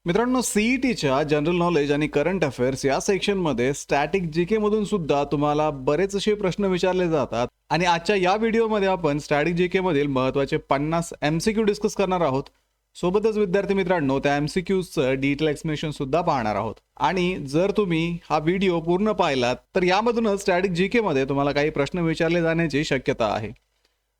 मित्रांनो, सीईटीच्या general knowledge आणि current affairs या सेक्शनमध्ये स्टॅटिक जीके मधून सुद्धा तुम्हाला बरेच असे प्रश्न विचारले जातात आणि आजच्या या व्हिडिओमध्ये आपण स्टॅटिक जीके मधील महत्त्वाचे 50 एमसीक्यू डिस्कस करणार आहोत. सोबतच विद्यार्थी मित्रांनो, त्या एमसीक्यूजचं डिटेल एक्सप्लेनेशन सुद्धा पाहणार आहोत. आणि जर तुम्ही हा व्हिडिओ पूर्ण पाहिलात तर यामधूनच स्टॅटिक जीके मध्ये तुम्हाला काही प्रश्न विचारले जाण्याची शक्यता आहे.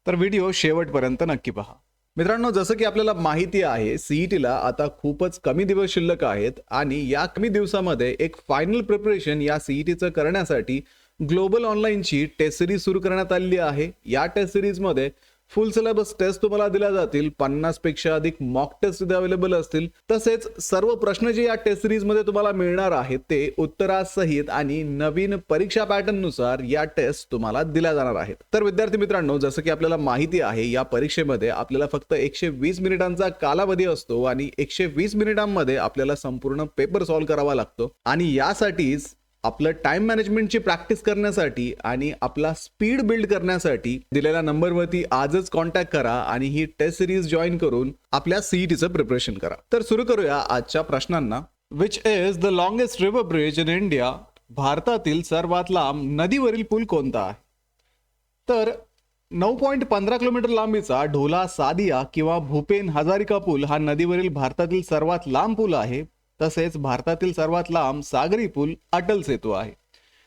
तर व्हिडिओ शेवटपर्यंत नक्की पहा. मित्रांनो, जसं की आपल्याला माहिती आहे, सीईटीला आता खूपच कमी दिवस शिल्लक आहेत आणि या कमी दिवसामध्ये एक फायनल प्रिपरेशन या सीईटीचं करण्यासाठी ग्लोबल ऑनलाईनची टेस्ट सिरीज सुरू करण्यात आलेली आहे. या टेस्ट सिरीजमध्ये फुल सिलेबस टेस्ट तुम्हाला दिल्या जातील, 50 पेक्षा अधिक मॉक टेस्ट सुद्धा अवेलेबल असतील. तसेच सर्व प्रश्न जे या टेस्ट सिरीज मध्ये तुम्हाला मिळणार आहेत ते उत्तरासहित आणि नवीन परीक्षा पॅटर्न नुसार या टेस्ट तुम्हाला दिल्या जाणार आहेत. तर विद्यार्थी मित्रांनो, जसं की आपल्याला माहिती आहे, या परीक्षेमध्ये आपल्याला फक्त 120 मिनिटांचा कालावधी असतो आणि 120 मिनिटांमध्ये आपल्याला संपूर्ण पेपर सॉल्व्ह करावा लागतो. आणि यासाठीच आपलं टाइम मॅनेजमेंटची प्रॅक्टिस करण्यासाठी आणि आपला स्पीड बिल्ड करण्यासाठी दिलेल्या नंबरवरती आजच कॉन्टॅक्ट करा आणि ही टेस्ट सिरीज जॉईन करून आपल्या सीईटीचं प्रिपरेशन करा. तर सुरू करूया आजच्या प्रश्नांना. Which is the longest river bridge in India? भारतातील सर्वात लांब नदीवरील पूल कोणता आहे? तर 9.15 किलोमीटर लांबीचा ढोला सादिया किंवा भूपेन हजारिका पूल हा नदीवरील भारतातील सर्वात लांब पूल आहे. तसेच भारतातील सर्वात लांब सागरी पूल अटल सेतू आहे.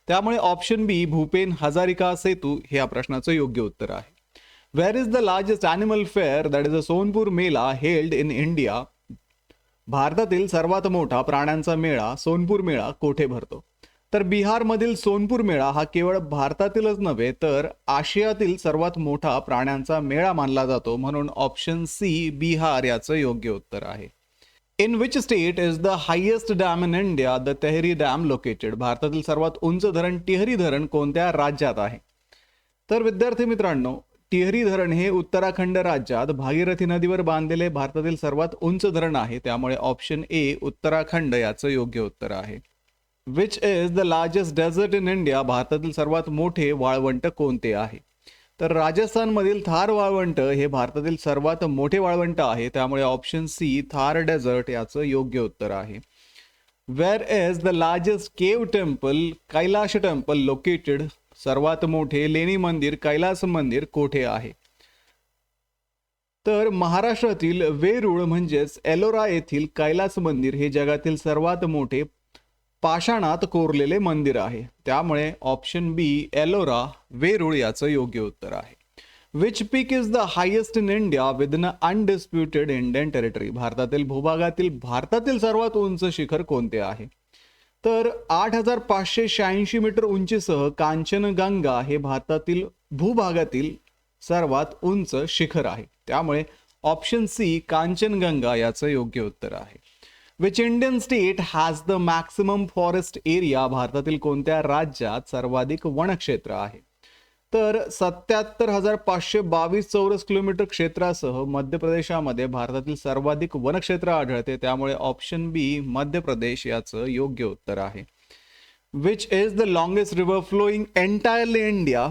त्यामुळे ऑप्शन बी भूपेन हजारिका सेतू हे या प्रश्नाचं योग्य उत्तर आहे. Where is the largest animal fair that is a Sonpur मेला हेल्ड इन इंडिया? भारतातील सर्वात मोठा प्राण्यांचा मेळा सोनपूर मेळा कोठे भरतो? तर बिहारमधील सोनपूर मेळा हा केवळ भारतातीलच नव्हे तर आशियातील सर्वात मोठा प्राण्यांचा मेळा मानला जातो, म्हणून ऑप्शन सी बिहार याचं योग्य उत्तर आहे. In which state is the highest dam in India the Tehri dam located? भारतातील सर्वात उंच धरण टिहरी धरण कोणत्या राज्यात आहे? तर विद्यार्थी मित्रांनो, टिहरी धरण हे उत्तराखंड राज्यात भागीरथी नदीवर बांधलेले भारतातील सर्वात उंच धरण आहे. त्यामुळे ऑप्शन ए उत्तराखंड याचं योग्य उत्तर आहे. Which is the largest desert in India? भारतातील सर्वात मोठे वाळवंट कोणते आहे? तर राजस्थानमधील थार वाळवंट हे भारतातील सर्वात मोठे वाळवंट आहे. त्यामुळे ऑप्शन सी थार डेझर्ट याचं योग्य उत्तर आहे. Where is the largest cave temple Kailash temple located? सर्वात मोठे लेणी मंदिर कैलास मंदिर कोठे आहे? तर महाराष्ट्रातील वेरूळ म्हणजेच एलोरा येथील कैलास मंदिर हे जगातील सर्वात मोठे पाषाणात कोरलेले मंदिर आहे. त्यामुळे ऑप्शन बी एलोरा वेरूळ याचं योग्य उत्तर आहे. Which peak is the highest in India विद अन अनडिस्प्युटेड इंडियन टेरिटरी? भारतातील भारतातील सर्वात उंच शिखर कोणते आहे? तर 8,586 मीटर उंचीसह कांचनगंगा हे भारतातील भूभागातील सर्वात उंच शिखर आहे. त्यामुळे ऑप्शन सी कांचनगंगा याचं योग्य उत्तर आहे. Which Indian state has the maximum forest area? भारतातील कोणत्या राज्यात सर्वाधिक वनक्षेत्र आहे? तर 77,522 चौरस किलोमीटर क्षेत्रासह मध्य प्रदेशामध्ये भारतातील सर्वाधिक वनक्षेत्र आढळते. त्यामुळे ऑप्शन बी मध्य प्रदेश याचं योग्य उत्तर आहे. Which is the longest river flowing entirely India?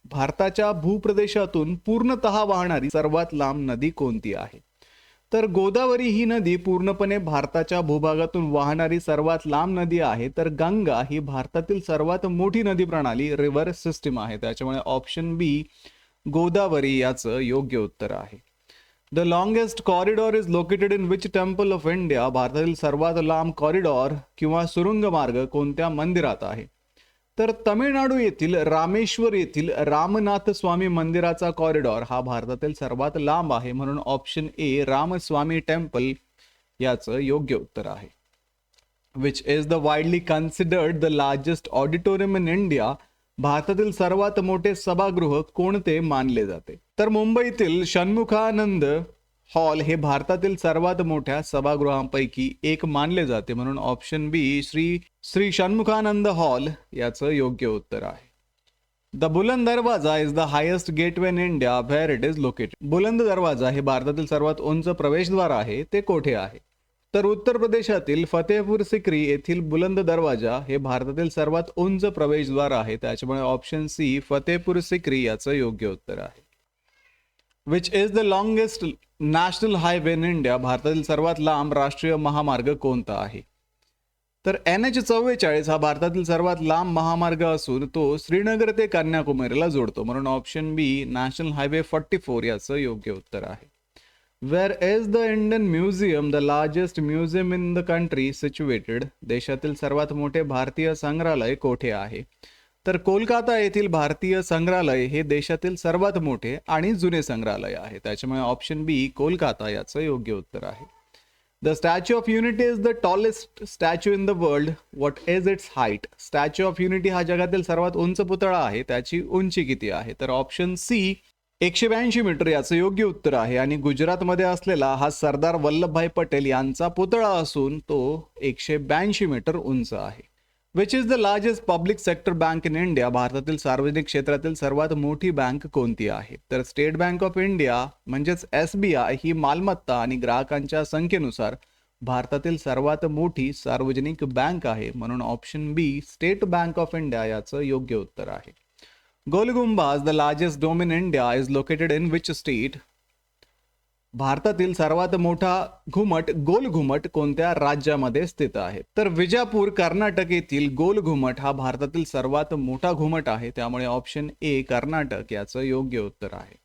भारताच्या भूप्रदेशातून पूर्णतः वाहणारी सर्वात लांब नदी कोणती आहे? तर गोदावरी ही नदी पूर्णपणे भारताच्या भूभागातून वाहणारी सर्वात लांब नदी आहे. तर गंगा ही भारतातील सर्वात मोठी नदी प्रणाली रिव्हर सिस्टीम आहे. त्याच्यामुळे ऑप्शन बी गोदावरी याचं योग्य उत्तर आहे. The longest corridor is located in which temple of India? भारतातील सर्वात लांब कॉरिडॉर किंवा सुरुंग मार्ग कोणत्या मंदिरात आहे? तर तमिळनाडू येथील रामेश्वर येथील रामनाथ स्वामी मंदिराचा कॉरिडॉर हा भारतातील सर्वात लांब आहे, म्हणून ऑप्शन ए रामस्वामी टेम्पल याचं योग्य उत्तर आहे. Which is the widely considered the largest auditorium in India? भारतातील सर्वात मोठे सभागृह कोणते मानले जाते? तर मुंबईतील षण्मुखानंद हॉल हे भारतातील सर्वात मोठ्या सभागृहांपैकी एक मानले जाते, म्हणून option B Shri Shanmukhananda hall याचं योग्य उत्तर आहे. The Buland Darwaza is the highest gateway in India where it is located? Buland Darwaza हे भारतातील सर्वात उंच प्रवेशद्वार आहे, ते कोठे आहे? तर उत्तर प्रदेशातील फतेहपूर सिक्री येथील बुलंद दरवाजा हे भारतातील सर्वात उंच प्रवेशद्वार आहे. त्याच्यामुळे ऑप्शन सी फतेहपूर सिक्री याचं योग्य उत्तर आहे. Which is the longest national highway in India, भारतातील सर्वात लांब राष्ट्रीय महामार्ग कोणता आहे? तर NH44 हा भारतातील सर्वात लांब महामार्ग असून तो श्रीनगर ते कन्याकुमारीला जोडतो, म्हणून ऑप्शन बी नॅशनल हायवे 44 याचं योग्य उत्तर आहे. Where is the Indian museum the largest museum in the country situated, देशातील सर्वात मोठे भारतीय संग्रहालय कोठे आहे? तर कोलकाता येथील भारतीय संग्रहालय हे देशातील सर्वात मोठे आणि जुने संग्रहालय आहे, त्याच्यामुळे ऑप्शन बी कोलकाता याचं योग्य उत्तर आहे. The statue of unity is the tallest statue in the world, what is it's height? Statue of unity हा जगातील सर्वात उंच पुतळा आहे, त्याची उंची किती आहे? तर ऑप्शन सी 182 मीटर याचं योग्य उत्तर आहे. आणि गुजरातमध्ये असलेला हा सरदार वल्लभभाई पटेल यांचा पुतळा असून तो 182 मीटर उंच आहे. Which is the largest public sector bank in India, भारतातील सार्वजनिक क्षेत्रातील सर्वात मोठी बँक कोणती आहे? तर स्टेट बँक ऑफ इंडिया म्हणजेच SBI ही मालमत्ता आणि ग्राहकांच्या संख्येनुसार भारतातील सर्वात मोठी सार्वजनिक बँक आहे, म्हणून option B state bank of India याचं योग्य उत्तर आहे. गोलगुंबाज the largest dome in India is located in which state, भारतातील सर्वात मोठा घुमट गोल घुमट कोणत्या राज्यामध्ये स्थित आहे? तर विजापूर कर्नाटक येथील गोल घुमट हा भारतातील सर्वात मोठा घुमट आहे, त्यामुळे ऑप्शन ए कर्नाटक याचं योग्य उत्तर आहे.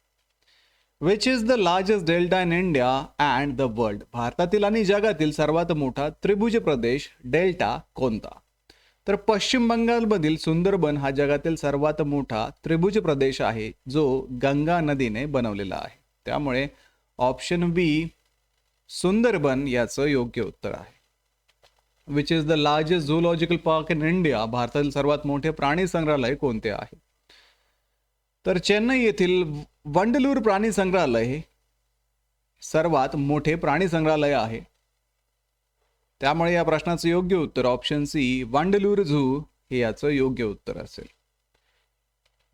Which is the largest delta in India and the world, भारतातील आणि जगातील सर्वात मोठा त्रिभुज प्रदेश डेल्टा कोणता? तर पश्चिम बंगालमधील सुंदरबन हा जगातील सर्वात मोठा त्रिभुज प्रदेश आहे, जो गंगा नदीने बनवलेला आहे, त्यामुळे ऑप्शन बी सुंदरबन याचं योग्य उत्तर आहे. Which is the largest zoological park in India, भारतातील सर्वात मोठे प्राणी संग्रहालय कोणते आहे? तर चेन्नई येथील वंडलूर प्राणी संग्रहालय हे सर्वात मोठे प्राणी संग्रहालय आहे, त्यामुळे या प्रश्नाचं योग्य उत्तर ऑप्शन सी वंडलूर झू हे याचं योग्य उत्तर असेल.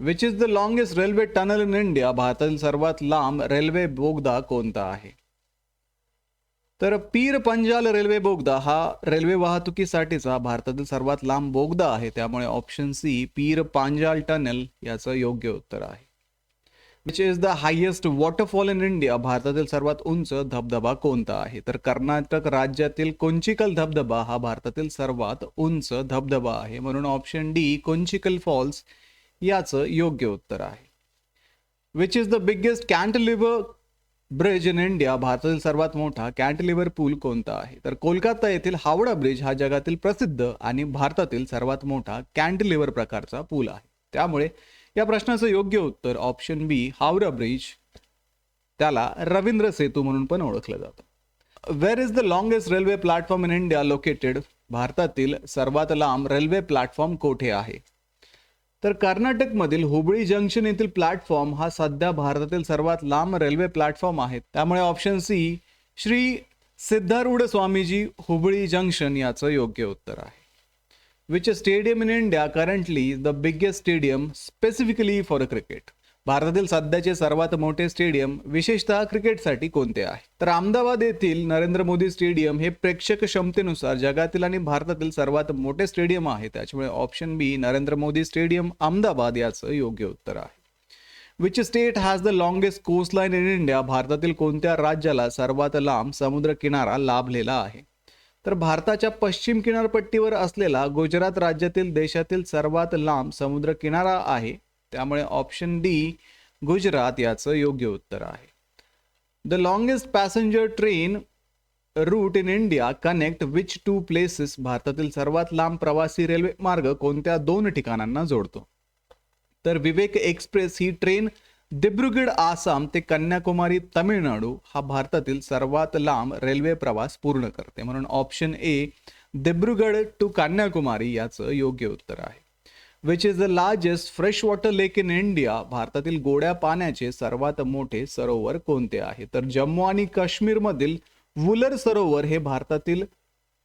Which is the longest railway tunnel in India, भारतातील सर्वात लांब रेल्वे बोगदा कोणता आहे? तर पीर पंजाल रेल्वे बोगदा हा रेल्वे वाहतुकीसाठीचा भारतातील सर्वात लांब बोगदा आहे, त्यामुळे ऑप्शन सी पीर पांजाल टनल याचं योग्य उत्तर आहे. Which is the highest waterfall in India, भारतातील सर्वात उंच धबधबा कोणता आहे? तर कर्नाटक राज्यातील कोंचिकल धबधबा हा भारतातील सर्वात उंच धबधबा आहे, म्हणून ऑप्शन डी कोंचिकल फॉल्स याचं योग्य उत्तर आहे. Which is the biggest cantilever bridge in India, भारतातील सर्वात मोठा कॅन्टिलिव्हर पूल कोणता आहे? तर कोलकाता येथील हावडा ब्रिज हा जगातील प्रसिद्ध आणि भारतातील सर्वात मोठा कॅन्टिलिव्हर प्रकारचा पूल आहे, त्यामुळे या प्रश्नाचं योग्य उत्तर ऑप्शन बी हावडा ब्रिज, त्याला रवींद्र सेतू म्हणून पण ओळखलं जातं. Where is the longest railway platform in India located, भारतातील सर्वात लांब रेल्वे प्लॅटफॉर्म कोठे आहे? तर कर्नाटकमधील हुबळी जंक्शन येथील प्लॅटफॉर्म हा सध्या भारतातील सर्वात लांब रेल्वे प्लॅटफॉर्म आहे, त्यामुळे option C Shri Siddharoodha Swamiji Hubli junction याचं योग्य उत्तर आहे. Which stadium in India currently the biggest stadium specifically for cricket, भारतातील सध्याचे सर्वात मोठे स्टेडियम विशेषतः क्रिकेटसाठी कोणते आहे? तर अहमदाबाद येथील नरेंद्र मोदी स्टेडियम हे प्रेक्षक क्षमतेनुसार जगातील आणि भारतातील सर्वात मोठे स्टेडियम आहे, त्याच्यामुळे option B Narendra Modi stadium Ahmedabad याचं योग्य उत्तर आहे. Which state has the longest coastline in India, भारतातील कोणत्या राज्याला सर्वात लांब समुद्र किनारा लाभलेला आहे? तर भारताच्या पश्चिम किनारपट्टीवर असलेला गुजरात राज्यातील देशातील सर्वात लांब समुद्र किनारा आहे, त्यामुळे ऑप्शन डी गुजरात याचं योग्य उत्तर आहे. The longest passenger train route in India connect which two places, भारतातील सर्वात लांब प्रवासी रेल्वे मार्ग कोणत्या दोन ठिकाणांना जोडतो? तर विवेक एक्सप्रेस ही ट्रेन दिब्रुगड आसाम ते कन्याकुमारी तामिळनाडू हा भारतातील सर्वात लांब रेल्वे प्रवास पूर्ण करते, म्हणून option A Dibrugarh to Kanyakumari याचं योग्य उत्तर आहे. Which is the largest fresh water lake in India, भारतातील गोड्या पाण्याचे सर्वात मोठे सरोवर कोणते आहे? तर जम्मू आणि काश्मीरमधील वुलर सरोवर हे भारतातील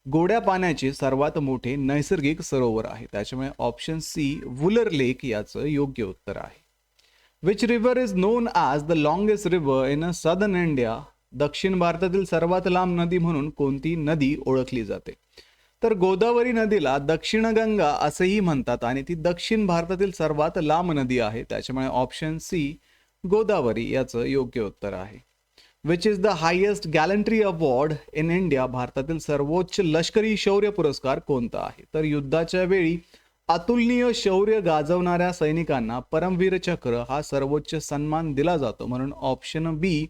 गोड्या पाण्याचे सर्वात मोठे नैसर्गिक सरोवर आहे, त्याच्यामुळे ऑप्शन सी वुलर लेक याचं योग्य उत्तर आहे. Which river is non as the longest river in southern India, दक्षिण भारतातील सर्वात लांब नदी म्हणून कोणती नदी ओळखली जाते? तर गोदावरी नदीला दक्षिण गंगा असेही म्हणतात आणि ती दक्षिण भारतातील सर्वात लांब नदी आहे, त्याच्यामुळे ऑप्शन सी गोदावरी याचं योग्य उत्तर आहे. Which is the highest gallantry award in India, भारतातील सर्वोच्च लष्करी शौर्य पुरस्कार कोणता आहे? तर युद्धाच्या वेळी अतुलनीय शौर्य गाजवणाऱ्या सैनिकांना परमवीर चक्र हा सर्वोच्च सन्मान दिला जातो, म्हणून ऑप्शन बी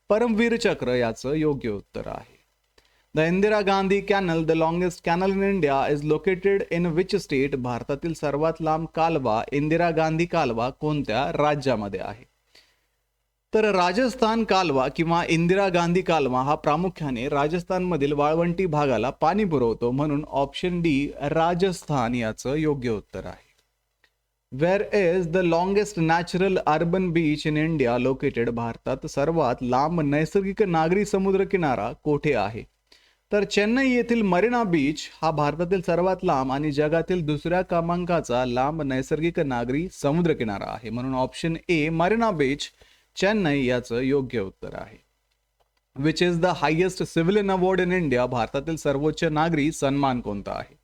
परमवीर चक्र याचं योग्य उत्तर आहे. The Indira Gandhi canal, the longest canal in India, is located in which state, भारतातील सर्वात लांब कालवा इंदिरा गांधी कालवा कोणत्या राज्यामध्ये आहे? तर राजस्थान कालवा किंवा इंदिरा गांधी कालवा हा प्रामुख्याने राजस्थानमधील वाळवंटी भागाला पाणी पुरवतो, म्हणून ऑप्शन डी राजस्थान याचं योग्य उत्तर आहे. Where is the longest natural urban beach in India located, भारतात सर्वात लांब नैसर्गिक नागरी समुद्र किनारा कोठे आहे? तर चेन्नई येथील मरीना बीच हा भारतातील सर्वात लांब आणि जगातील दुसऱ्या क्रमांकाचा लांब नैसर्गिक नागरी समुद्र किनारा आहे, म्हणून ऑप्शन ए मरीना बीच चेन्नई याचं योग्य उत्तर आहे. Which is the highest civilian award in India, भारतातील सर्वोच्च नागरी सन्मान कोणता आहे?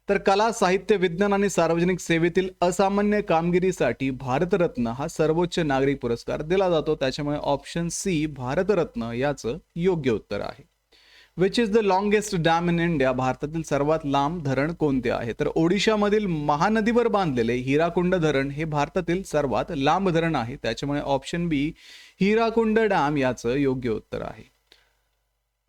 तर कला, साहित्य, विज्ञान आणि सार्वजनिक सेवेतील असामान्य कामगिरीसाठी भारतरत्न हा सर्वोच्च नागरी पुरस्कार दिला जातो, त्याच्यामुळे ऑप्शन सी भारतरत्न याचं योग्य उत्तर आहे. Which is the longest dam in India, भारतातील सर्वात लांब धरण कोणते आहे? तर ओडिशामधील महानदीवर बांधलेले हिराकुंड धरण हे भारतातील सर्वात लांब धरण आहे, त्याच्यामुळे ऑप्शन बी हिराकुंड डॅम याचं योग्य उत्तर आहे.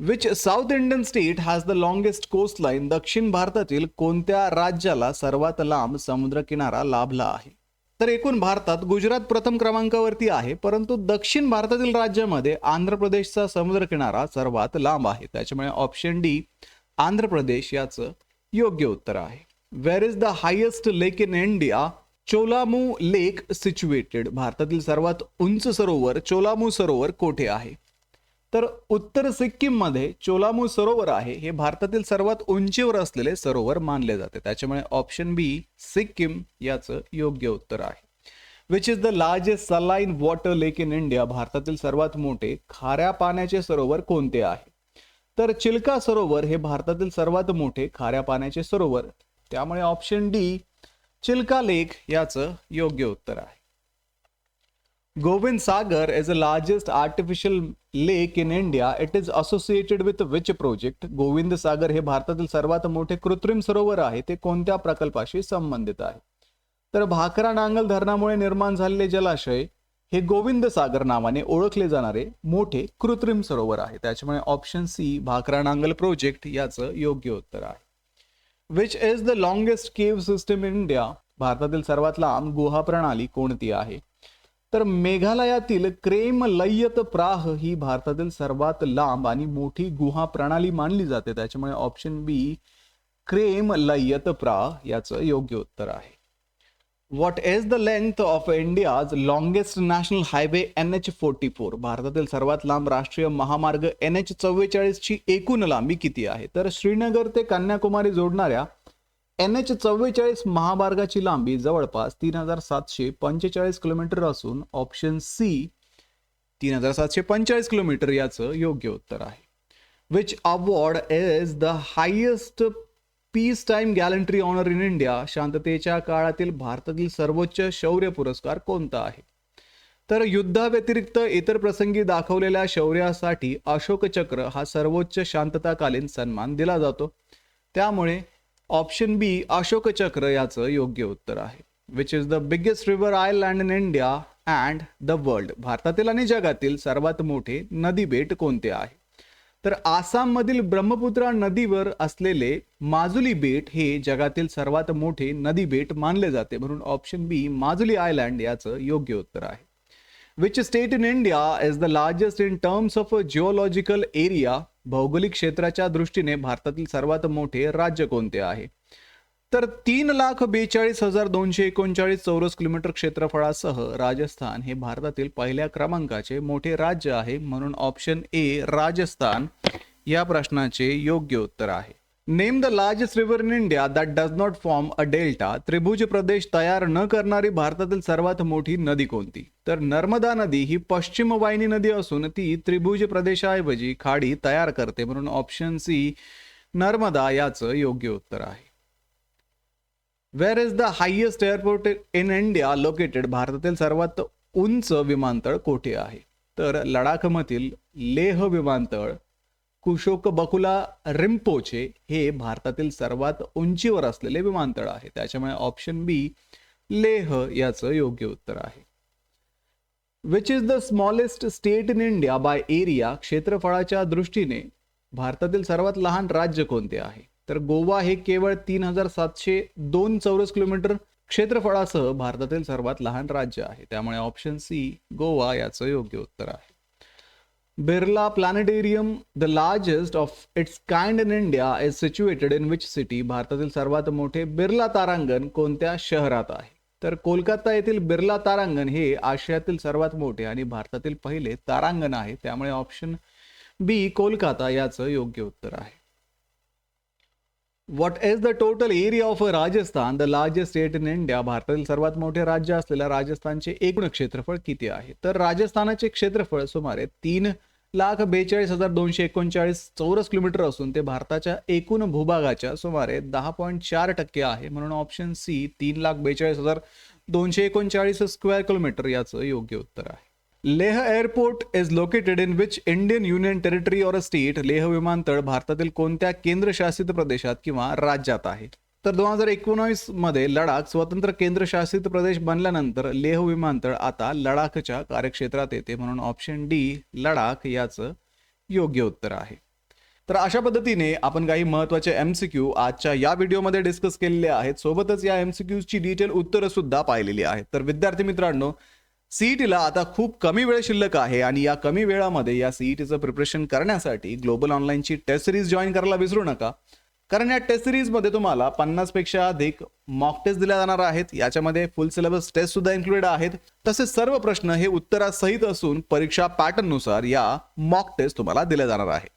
Which south Indian state has the longest coast line, दक्षिण भारतातील कोणत्या राज्याला सर्वात लांब समुद्र किनारा लाभला आहे? तर एकूण भारतात गुजरात प्रथम क्रमांकावरती आहे, परंतु दक्षिण भारतातील राज्यामध्ये आंध्र प्रदेशचा समुद्र किनारा सर्वात लांब आहे, त्याच्यामुळे ऑप्शन डी आंध्र प्रदेश याचं योग्य उत्तर आहे. Where is the highest lake in India, Cholamu lake situated, भारतातील सर्वात उंच सरोवर चोलामू सरोवर कोठे आहे? तर उत्तर सिक्कीम मध्ये चोलामू सरोवर आहे, हे भारतातील सर्वात उंचीवर असलेले सरोवर मानले जाते, त्याच्यामुळे ऑप्शन बी सिक्कीम याचं योग्य उत्तर आहे. Which is the largest saline water lake in India, भारतातील सर्वात मोठे खाऱ्या पाण्याचे सरोवर कोणते आहे? तर चिल्का सरोवर हे भारतातील सर्वात मोठे खाऱ्या पाण्याचे सरोवर, त्यामुळे ऑप्शन डी चिल्का लेक याचं योग्य उत्तर आहे. गोविंद सागर is the largest artificial lake in India. It is associated with which project? Govind सागर हे भारतातील सर्वात मोठे कृत्रिम सरोवर आहे, ते कोणत्या प्रकल्पाशी संबंधित आहे? तर भाकरा नांगल धरणामुळे निर्माण झालेले जलाशय हे गोविंद सागर नावाने ओळखले जाणारे मोठे कृत्रिम सरोवर आहे, त्याच्यामुळे option C Bhakra Nangal project याचं योग्य उत्तर आहे. Which is the longest cave system in India, भारतातील सर्वात लांब गुहा प्रणाली कोणती आहे? तर मेघालयातील क्रेम लय्यत प्राह ही भारतातील सर्वात लांब आणि मोठी गुहा प्रणाली मानली जाते, त्याच्यामुळे ऑप्शन बी क्रेम लय्यत प्राह याचं योग्य उत्तर आहे. What is the length of India's longest national highway NH44, भारतातील सर्वात लांब राष्ट्रीय महामार्ग NH44 ची एकूण लांबी किती आहे? तर श्रीनगर ते कन्याकुमारी जोडणाऱ्या NH44 महामार्गाची लांबी जवळपास 3745 किलोमीटर असून ऑप्शन सी 3745 किलोमीटर याचं योग्य उत्तर आहे. Which award is the highest peace time gallantry honour in India, शांततेच्या काळातील भारतातील सर्वोच्च शौर्य पुरस्कार कोणता आहे? तर युद्धाव्यतिरिक्त इतर प्रसंगी दाखवलेल्या शौर्यासाठी अशोक चक्र हा सर्वोच्च शांतताकालीन सन्मान दिला जातो, त्यामुळे ऑप्शन बी अशोक चक्र याचं योग्य उत्तर आहे. Which is the biggest river island in India and the world, भारतातील आणि जगातील सर्वात मोठे नदी बेट कोणते आहे? तर आसाम मधील ब्रह्मपुत्रा नदीवर असलेले माजुली बेट हे जगातील सर्वात मोठे नदी बेट मानले जाते, म्हणून ऑप्शन बी माजुली आयलँड याचं योग्य उत्तर आहे. Which state in India is the largest in terms of geological area, भौगोलिक क्षेत्राच्या दृष्टीने भारतातील सर्वात मोठे राज्य कोणते आहे? तर 3,42,239 चौरस किलोमीटर क्षेत्रफळासह राजस्थान हे भारतातील पहिल्या क्रमांकाचे मोठे राज्य आहे, म्हणून ऑप्शन ए राजस्थान या प्रश्नाचे योग्य उत्तर आहे. Name the largest river in India that does not form a delta, त्रिभुज प्रदेश तयार न करणारी भारतातील सर्वात मोठी नदी कोणती? तर नर्मदा नदी ही पश्चिम वाहिनी नदी असून ती त्रिभुज प्रदेशाऐवजी खाडी तयार करते, म्हणून ऑप्शन सी नर्मदा याचं योग्य उत्तर आहे. Where is the highest airport in India located, भारतातील सर्वात उंच विमानतळ कोठे आहे? तर लडाखमधील लेह विमानतळ कुशोक बकुला रिम्पोचे हे भारतातील सर्वात उंचीवर असलेले विमानतळ आहे. त्याच्यामुळे ऑप्शन बी लेह याचं योग्य उत्तर आहे. Which is the smallest state in India by area? क्षेत्रफळाच्या दृष्टीने भारतातील सर्वात लहान राज्य कोणते आहे? तर गोवा हे केवळ 3702 चौरस किलोमीटर क्षेत्रफळासह भारतातील सर्वात लहान राज्य आहे. त्यामुळे ऑप्शन सी गोवा याचं योग्य उत्तर आहे. Birla planetarium, the largest of its kind in India, is situated in which city? भारतातील सर्वात मोठे बिर्ला तारांगण कोणत्या शहरात आहे? तर कोलकाता येथील बिर्ला तारांगण हे आशियातील सर्वात मोठे आणि भारतातील पहिले तारांगण आहे. त्यामुळे ऑप्शन बी कोलकाता याचं योग्य उत्तर आहे. What is the total area of Rajasthan, the largest state in India? भारतातील सर्वात मोठे राज्य असलेल्या राजस्थानचे एकूण क्षेत्रफळ किती आहे? तर राजस्थानाचे क्षेत्रफळ सुमारे 3,42,239 चौरस किलोमीटर असून ते भारताच्या एकूण भूभागाच्या सुमारे 10.4% आहे. म्हणून ऑप्शन सी 3,42,239 स्क्वेअर किलोमीटर याचं योग्य उत्तर आहे. Leh airport is located in which Indian union territory or a state? Leh विमानतळ भारतातील कोणत्या केंद्रशासित प्रदेशात किंवा राज्यात आहे? तर 2019 मध्ये लडाख स्वतंत्र केंद्रशासित प्रदेश बनल्यानंतर लेह विमानतळ आता लडाखच्या कार्यक्षेत्रात येते. म्हणून ऑप्शन डी लडाख याचं योग्य उत्तर आहे. तर अशा पद्धतीने आपण काही महत्त्वाचे MCQ आजच्या या व्हिडिओमध्ये डिस्कस केलेले आहेत. सोबतच या MCQची डिटेल उत्तरं सुद्धा पाहिलेली आहेत. तर विद्यार्थी मित्रांनो, सीईटीला आता खूप कमी वेळ शिल्लक आहे आणि या कमी वेळामध्ये या सीईटीचं प्रिपरेशन करण्यासाठी ग्लोबल ऑनलाईनची टेस्ट सिरीज जॉईन करायला विसरू नका. कारण या टेस्ट सिरीजमध्ये तुम्हाला 50 पेक्षा अधिक मॉक टेस्ट दिल्या जाणार आहेत. याच्यामध्ये फुल सिलेबस टेस्ट सुद्धा इन्क्लुडेड आहेत. तसेच सर्व प्रश्न हे उत्तरासहित असून परीक्षा पॅटर्न नुसार या मॉक टेस्ट तुम्हाला दिल्या जाणार आहे.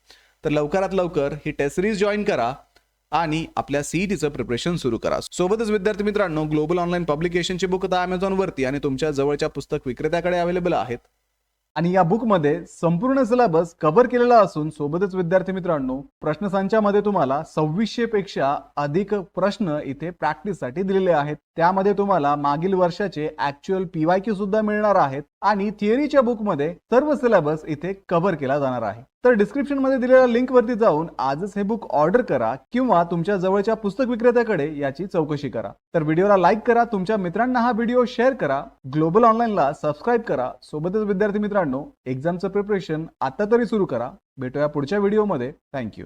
तर लवकरात लवकर ही टेस्ट सिरीज जॉईन करा आणि आपल्या सीईटीचं प्रिपरेशन सुरू करा. सोबतच विद्यार्थी मित्रांनो, ग्लोबल ऑनलाईन पब्लिकेशनची बुक आता Amazon वरती आणि तुमच्या जवळच्या पुस्तक विक्रेत्याकडे अवेलेबल आहेत. आणि या बुकमध्ये संपूर्ण सिलेबस कव्हर केलेला असून सोबतच विद्यार्थी मित्रांनो, प्रश्नसंचामध्ये तुम्हाला 2600 पेक्षा अधिक प्रश्न इथे प्रॅक्टिससाठी दिलेले आहेत. त्यामध्ये तुम्हाला मागील वर्षाचे ऍक्च्युअल PYQ सुद्धा मिळणार आहेत आणि थिअरीच्या बुकमध्ये सर्व सिलेबस इथे कव्हर केला जाणार आहे. तर डिस्क्रिप्शन मध्ये दिलेल्या लिंक वरती जाऊन आजच हे बुक ऑर्डर करा किंवा तुमच्या जवळच्या पुस्तक विक्रेत्याकडे याची चौकशी करा. तर व्हिडिओला लाईक करा, तुमच्या मित्रांना हा व्हिडिओ शेअर करा, ग्लोबल ऑनलाईनला सबस्क्राईब करा. सोबतच विद्यार्थी मित्रांनो, एक्झामचं प्रिपरेशन आता तरी सुरू करा. भेटूया पुढच्या व्हिडिओमध्ये. थँक्यू.